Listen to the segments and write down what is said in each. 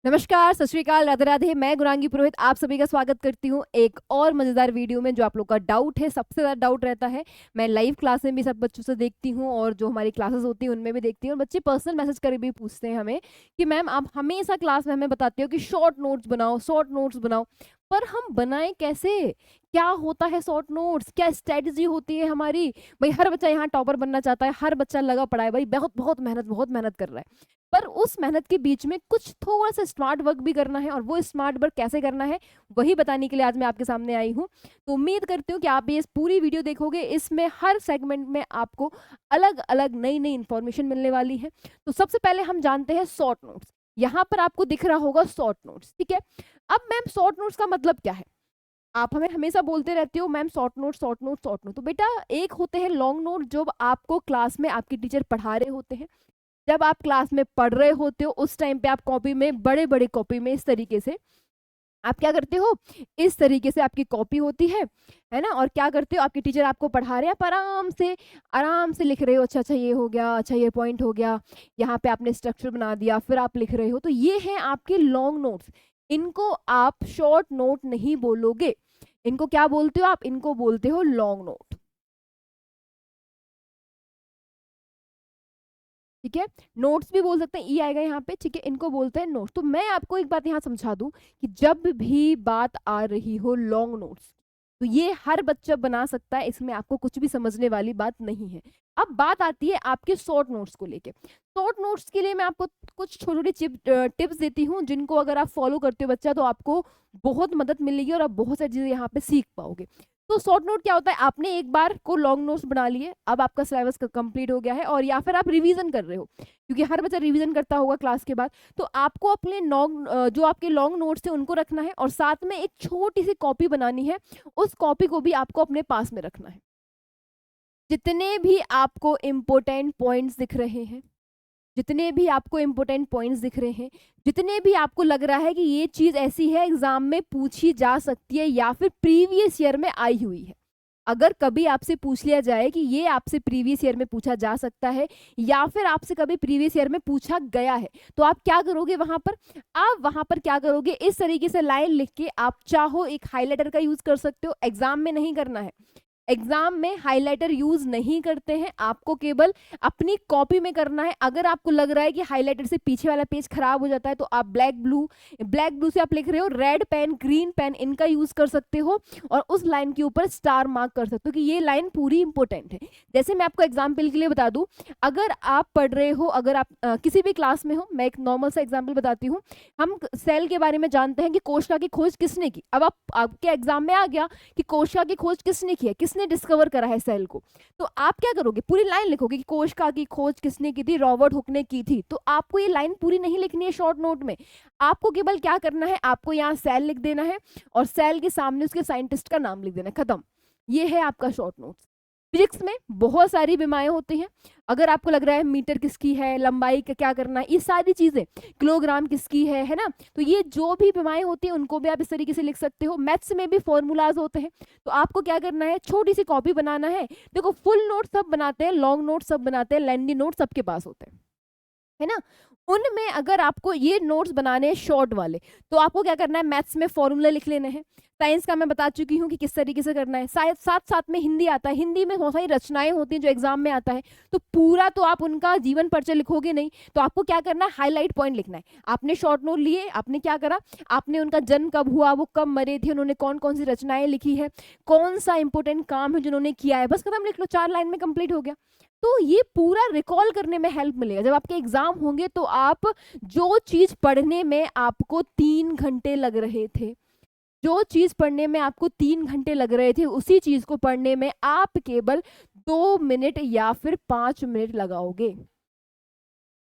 नमस्कार, सत श्री अकाल, राधे राधे। मैं गुरांगी पुरोहित आप सभी का स्वागत करती हूँ एक और मज़ेदार वीडियो में। जो आप लोग का डाउट है, सबसे ज़्यादा डाउट रहता है, मैं लाइव क्लास में भी सब बच्चों से देखती हूँ और जो हमारी क्लासेस होती हैं उनमें भी देखती हूँ। और बच्चे पर्सनल मैसेज कर भी पूछते हैं हमें कि मैम आप हमेशा क्लास में हमें बताते हो कि शॉर्ट नोट्स बनाओ, शॉर्ट नोट्स बनाओ, पर हम बनाएं कैसे? क्या होता है शॉर्ट नोट्स? क्या स्ट्रेटजी होती है हमारी? भाई हर बच्चा यहाँ टॉपर बनना चाहता है, हर बच्चा लगा पड़ा है, भाई बहुत बहुत मेहनत कर रहा है, पर उस मेहनत के बीच में कुछ थोड़ा सा स्मार्ट वर्क भी करना है। और वो स्मार्ट वर्क कैसे करना है, वही बताने के लिए आज मैं आपके सामने आई हूँ। तो उम्मीद करती हूँ कि आप ये इस पूरी वीडियो देखोगे, इसमें हर सेगमेंट में आपको अलग अलग नई नई इंफॉर्मेशन मिलने वाली है। तो सबसे पहले हम जानते हैं शॉर्ट नोट्स। यहाँ पर आपको दिख रहा होगा शॉर्ट नोट्स, ठीक है। अब मैम शॉर्ट नोट्स का मतलब क्या है? आप हमें हमेशा बोलते रहते हो ma'am short note, short note, short note. तो बेटा एक होते हैं लॉन्ग नोट, जो आपको क्लास में आपकी टीचर पढ़ा रहे होते हैं। जब आप क्लास में पढ़ रहे होते हो उस टाइम पे आप कॉपी में, बड़े बड़े कॉपी में इस तरीके से आप क्या करते हो, इस तरीके से आपकी कॉपी होती है ना। और क्या करते हो, आपके टीचर आपको पढ़ा रहे हैं, आप आराम से लिख रहे हो। अच्छा अच्छा ये हो गया, अच्छा ये पॉइंट हो गया, यहाँ पे आपने स्ट्रक्चर बना दिया, फिर आप लिख रहे हो। तो ये है आपके लॉन्ग नोट्स। इनको आप शॉर्ट नोट नहीं बोलोगे, इनको क्या बोलते हो आप? इनको बोलते हो लॉन्ग नोट, ठीक है। नोट्स भी बोल सकते हैं, ई आएगा यहाँ पे, ठीक है। इनको बोलते हैं नोट्स। तो मैं आपको एक बात यहाँ समझा दूं कि जब भी बात आ रही हो लॉन्ग नोट्स, तो ये हर बच्चा बना सकता है, इसमें आपको कुछ भी समझने वाली बात नहीं है। अब बात आती है आपके शॉर्ट नोट्स को लेके। शॉर्ट नोट्स के लिए मैं आपको कुछ छोटी छोटी टिप्स देती हूँ, जिनको अगर आप फॉलो करते हो बच्चा, तो आपको बहुत मदद मिलेगी और आप बहुत सारी चीजें यहाँ पे सीख पाओगे। तो शॉर्ट नोट क्या होता है, आपने एक बार को लॉन्ग नोट्स बना लिए, अब आपका सिलेबस कंप्लीट हो गया है, और या फिर आप रिवीजन कर रहे हो, क्योंकि हर बच्चा रिवीजन करता होगा क्लास के बाद। तो आपको अपने जो आपके लॉन्ग नोट्स हैं उनको रखना है, और साथ में एक छोटी सी कॉपी बनानी है। उस कॉपी को भी आपको अपने पास में रखना है। जितने भी आपको इम्पोर्टेंट पॉइंट्स दिख रहे हैं, जितने भी आपको इम्पोर्टेंट पॉइंट्स दिख रहे हैं, जितने भी आपको लग रहा है कि ये चीज ऐसी है एग्जाम में पूछी जा सकती है या फिर प्रीवियस ईयर में आई हुई है, अगर कभी आपसे पूछ लिया जाए कि ये आपसे प्रीवियस ईयर में पूछा जा सकता है या फिर आपसे कभी प्रीवियस ईयर में पूछा गया है, तो आप क्या करोगे वहां पर? आप वहां पर क्या करोगे, इस तरीके से लाइन लिख के, आप चाहो एक हाइलाइटर का यूज कर सकते हो। एग्जाम में नहीं करना है, एग्जाम में हाइलाइटर यूज नहीं करते हैं, आपको केवल अपनी कॉपी में करना है। अगर आपको लग रहा है कि हाइलाइटर से पीछे वाला पेज खराब हो जाता है, तो आप ब्लैक ब्लू से आप लिख रहे हो, रेड पेन, ग्रीन पेन, इनका यूज कर सकते हो, और उस लाइन के ऊपर स्टार मार्क कर सकते हो कि ये लाइन पूरी इंपॉर्टेंट है। जैसे मैं आपको एग्जाम्पल के लिए बता दूं, अगर आप पढ़ रहे हो, अगर आप किसी भी क्लास में हो, मैं एक नॉर्मल सा एग्जाम्पल बताती हूँ। हम सेल के बारे में जानते हैं कि कोशिका की खोज किसने की। अब आप आपके एग्जाम में आ गया कि कोशिका की खोज किसने की है, किसने डिस्कवर करा है सेल को। तो आप क्या करोगे, पूरी लाइन लिखोगे कि कोशिका की खोज किसने की थी, रॉबर्ट हुक ने की थी। तो आपको ये लाइन पूरी नहीं लिखनी है शॉर्ट नोट में, आपको केवल क्या करना है, आपको यहाँ सेल लिख देना है और सेल के सामने उसके साइंटिस्ट का नाम लिख देना है, खत्म। ये है आपका शॉर्ट नोट्स। फिजिक्स में बहुत सारी बीमाएं होती हैं, अगर आपको लग रहा है मीटर किसकी है, लंबाई का क्या करना है, ये सारी चीजें, किलोग्राम किसकी है ना। तो ये जो भी बीमाएं होती हैं उनको भी आप इस तरीके से लिख सकते हो। मैथ्स में भी फॉर्मूलाज होते हैं, तो आपको क्या करना है, छोटी सी कॉपी बनाना है। देखो फुल नोट सब बनाते हैं, लॉन्ग नोट सब बनाते हैं, लेंदी नोट सबके पास होते हैं, है ना। उनमें अगर आपको ये नोट्स बनाने हैं शॉर्ट वाले, तो आपको क्या करना है, मैथ्स में फॉर्मूला लिख लेने हैं। साइंस का मैं बता चुकी हूँ कि किस तरीके से करना है। शायद साथ साथ में हिंदी आता है, हिंदी में बहुत सारी रचनाएं होती हैं जो एग्जाम में आता है, तो पूरा तो आप उनका जीवन परिचय लिखोगे नहीं, तो आपको क्या करना है, हाईलाइट पॉइंट लिखना है। आपने शॉर्ट नोट लिए, आपने क्या करा, आपने उनका जन्म कब हुआ, वो कब मरे थे, उन्होंने कौन कौन सी रचनाएं लिखी है, कौन सा इंपॉर्टेंट काम है जिन्होंने किया है, बस खत्म, लिख लो, 4 लाइन में कंप्लीट हो गया। तो ये पूरा रिकॉल करने में हेल्प मिलेगा। जब आपके एग्जाम होंगे तो आप जो चीज पढ़ने में आपको 3 घंटे लग रहे थे, जो चीज पढ़ने में आपको 3 घंटे लग रहे थे, उसी चीज को पढ़ने में आप केवल 2 मिनट या फिर 5 मिनट लगाओगे।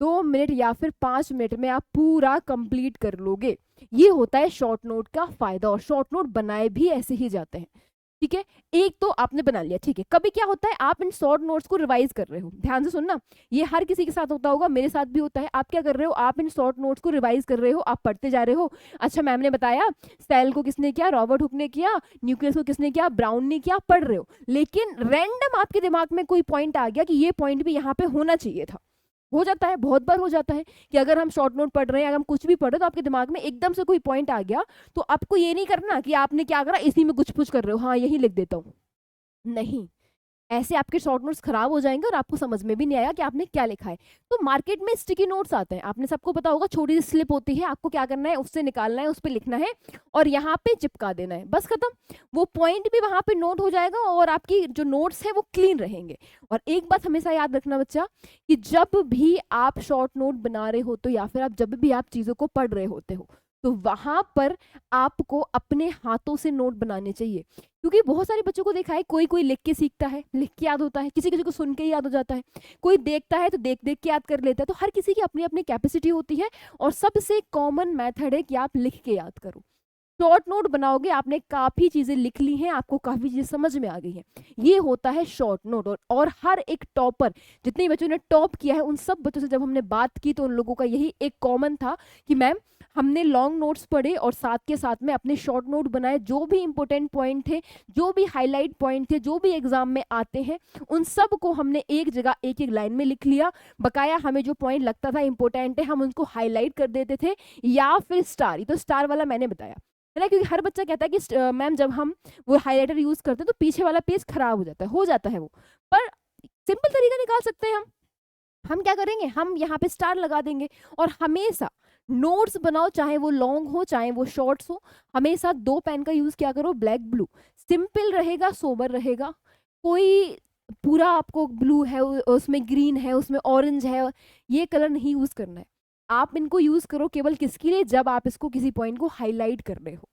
2 मिनट या फिर 5 मिनट में आप पूरा कंप्लीट कर लोगे। ये होता है शॉर्ट नोट का फायदा, और शॉर्ट नोट बनाए भी ऐसे ही जाते हैं, ठीक है। एक तो आपने बना लिया, ठीक है। कभी क्या होता है, आप इन शॉर्ट नोट्स को रिवाइज कर रहे हो, ध्यान से सुनना, ये हर किसी के साथ होता होगा, मेरे साथ भी होता है। आप क्या कर रहे हो, आप इन शॉर्ट नोट्स को रिवाइज कर रहे हो, आप पढ़ते जा रहे हो। अच्छा मैम ने बताया सेल को किसने किया, रॉबर्ट हुक ने किया, न्यूक्लियस को किसने किया, ब्राउन ने किया, पढ़ रहे हो। लेकिन रैंडम आपके दिमाग में कोई पॉइंट आ गया कि ये पॉइंट भी यहाँ पे होना चाहिए था, हो जाता है, बहुत बार हो जाता है कि अगर हम शॉर्ट नोट पढ़ रहे हैं, अगर हम कुछ भी पढ़ रहे हैं तो आपके दिमाग में एकदम से कोई पॉइंट आ गया, तो आपको ये नहीं करना कि आपने क्या करा, इसी में गुछ-पुछ कर रहे हो, हाँ, यही लिख देता हूँ। नहीं, ऐसे आपके शॉर्ट नोट्स खराब हो जाएँगे और आपको समझ में भी नहीं आएगा कि आपने क्या लिखा है। तो मार्केट में स्टिकी नोट्स आते हैं, आपने सबको पता होगा, छोटी सी स्लिप होती है, आपको क्या करना है, उससे निकालना है, उस पे लिखना है और यहाँ पे चिपका देना है, बस खत्म। वो पॉइंट भी वहाँ पे नोट हो जाएगा और आपकी जो नोट्स हैं वो क्लीन रहेंगे। और एक बात हमेशा याद रखना बच्चा, कि जब भी आप शॉर्ट नोट बना रहे हो तो या फिर आप जब भी आप चीज़ों को पढ़ रहे होते हो, तो वहाँ पर आपको अपने हाथों से नोट बनाने चाहिए। क्योंकि बहुत सारे बच्चों को देखा है, कोई लिख के सीखता है, लिख के याद होता है, किसी-किसी को सुन के ही याद हो जाता है, कोई देखता है तो देख-देख के याद कर लेता है। तो हर किसी की अपनी-अपनी कैपेसिटी होती है और सबसे कॉमन मेथड है कि आप लिख के याद करो। शॉर्ट नोट बनाओगे, आपने काफ़ी चीज़ें लिख ली हैं, आपको काफ़ी चीज़ें समझ में आ गई हैं। ये होता है शॉर्ट नोट। और हर एक टॉपर, जितने बच्चों ने टॉप किया है, उन सब बच्चों से जब हमने बात की तो उन लोगों का यही एक कॉमन था कि मैम, हमने लॉन्ग नोट्स पढ़े और साथ के साथ में अपने शॉर्ट नोट बनाए, जो भी इम्पोर्टेंट पॉइंट थे, जो भी हाइलाइट पॉइंट थे, जो भी एग्जाम में आते हैं, उन सब को हमने एक जगह एक-एक लाइन में लिख लिया। बकाया हमें जो पॉइंट लगता था इम्पोर्टेंट है, हम उनको हाइलाइट कर देते थे या फिर स्टार। ये तो स्टार वाला मैंने बताया, है ना? क्योंकि हर बच्चा कहता है कि मैम, जब हम वो हाइलाइटर यूज़ करते हैं तो पीछे वाला पेज खराब हो जाता है वो। पर सिंपल तरीका निकाल सकते हैं हम। हम क्या करेंगे, हम यहाँ पे स्टार लगा देंगे। और हमेशा नोट्स बनाओ, चाहे वो लॉन्ग हो चाहे वो शॉर्ट्स हो, हमेशा 2 पेन का यूज़ क्या करो, ब्लैक ब्लू। सिंपल रहेगा, सोबर रहेगा। कोई पूरा आपको ब्लू है, उसमें ग्रीन है, उसमें ऑरेंज है, ये कलर नहीं यूज़ करना है। आप इनको यूज़ करो केवल किसके लिए, जब आप इसको किसी पॉइंट को हाइलाइट कर रहे हो।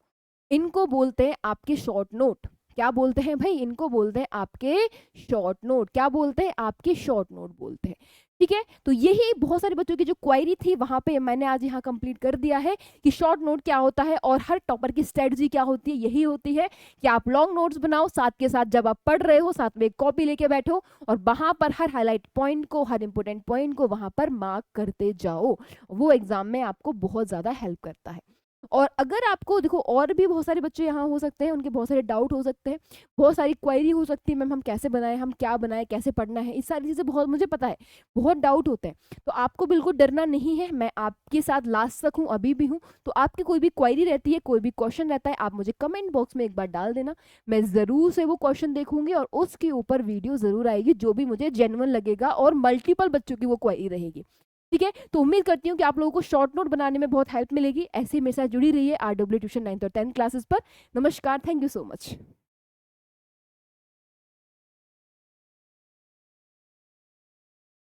इनको बोलते हैं आपके शॉर्ट नोट। क्या बोलते हैं भाई? इनको बोलते हैं आपके शॉर्ट नोट। क्या बोलते हैं? आपके शॉर्ट नोट बोलते हैं। ठीक है? तो यही बहुत सारे बच्चों की जो क्वेरी थी, वहाँ पे मैंने आज यहाँ कंप्लीट कर दिया है कि शॉर्ट नोट क्या होता है और हर टॉपर की स्ट्रेटजी क्या होती है। यही होती है कि आप लॉन्ग नोट्स बनाओ, साथ के साथ जब आप पढ़ रहे हो, साथ में एक कॉपी लेके बैठो और वहाँ पर हर हाइलाइट पॉइंट को, हर इंपॉर्टेंट पॉइंट को वहाँ पर मार्क करते जाओ। वो एग्ज़ाम में आपको बहुत ज़्यादा हेल्प करता है। और अगर आपको देखो, और भी बहुत सारे बच्चे यहाँ हो सकते हैं, उनके बहुत सारे डाउट हो सकते हैं, बहुत सारी क्वेरी हो सकती है, मैम हम कैसे बनाएं, हम क्या बनाएं, कैसे पढ़ना है, इस सारी चीज़ें बहुत, मुझे पता है, बहुत डाउट होते हैं। तो आपको बिल्कुल डरना नहीं है, मैं आपके साथ लास्ट तक हूँ, अभी भी हूँ। तो आपकी कोई भी क्वेरी रहती है, कोई भी क्वेश्चन रहता है, आप मुझे कमेंट बॉक्स में एक बार डाल देना। मैं ज़रूर से वो क्वेश्चन देखूंगी और उसके ऊपर वीडियो ज़रूर आएगी, जो भी मुझे जेन्युइन लगेगा और मल्टीपल बच्चों की वो क्वेरी रहेगी। ठीक है? तो उम्मीद करती हूँ कि आप लोगों को शॉर्ट नोट बनाने में बहुत हेल्प मिलेगी। ऐसे ही मेरे साथ जुड़ी रहिए RW ट्यूशन 9th और 10th क्लासेस पर। नमस्कार, थैंक यू सो मच।